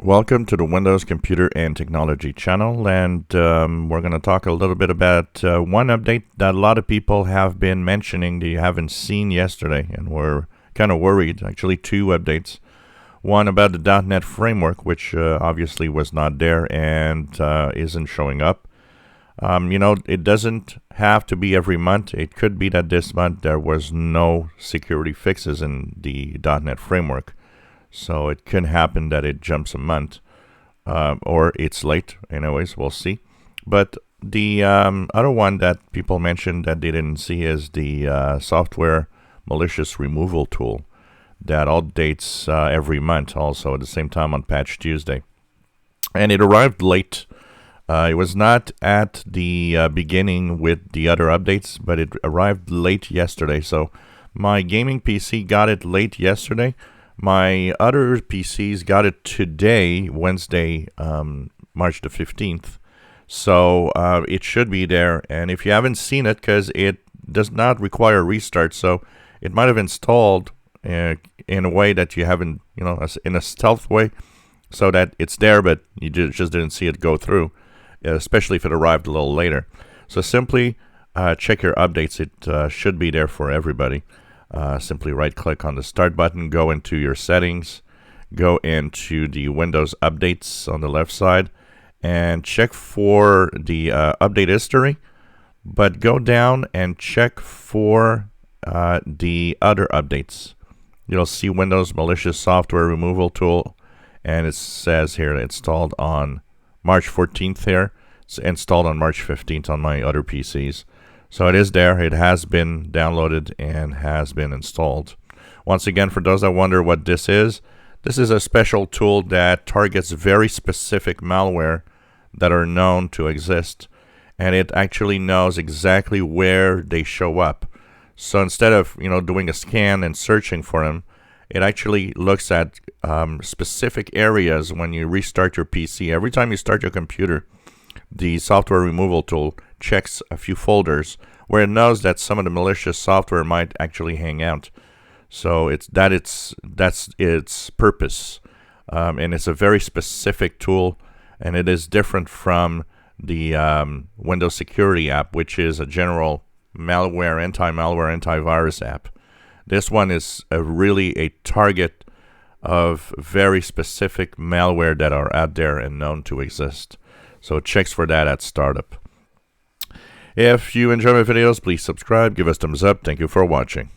Welcome to the Windows Computer and Technology channel, and we're going to talk a little bit about one update that a lot of people have been mentioning that you haven't seen yesterday, and we're kind of worried. Actually, two updates. One about the .NET framework, which obviously was not there and isn't showing up. It doesn't have to be every month. It could be that this month there was no security fixes in the .NET framework. So it can happen that it jumps a month, or it's late. Anyways, we'll see. But the other one that people mentioned that they didn't see is the software malicious removal tool that updates every month, also at the same time on Patch Tuesday. And it arrived late. It was not at the beginning with the other updates, but it arrived late yesterday. So my gaming PC got it late yesterday. My other PCs got it today, Wednesday, March the 15th. So it should be there. And if you haven't seen it, because it does not require a restart, so it might have installed in a way that you haven't, in a stealth way, so that it's there, but you just didn't see it go through, especially if it arrived a little later. So simply check your updates. It should be there for everybody. Simply right-click on the Start button, go into your settings, go into the Windows Updates on the left side, and check for the update history, but go down and check for the other updates. You'll see Windows Malicious Software Removal Tool, and it says here installed on March 14th here. It's installed on March 15th on my other PCs. So it is there. It has been downloaded and has been installed. Once again, for those that wonder what this is a special tool that targets very specific malware that are known to exist, and it actually knows exactly where they show up. So instead of doing a scan and searching for them, it actually looks at specific areas when you restart your PC. Every time you start your computer, the software removal tool checks a few folders where it knows that some of the malicious software might actually hang out. So that's its purpose, and it's a very specific tool, and it is different from the Windows Security app, which is a general malware, anti-malware, antivirus app. This one is really a target of very specific malware that are out there and known to exist. So it checks for that at startup. If you enjoy my videos, please subscribe, give us thumbs up. Thank you for watching.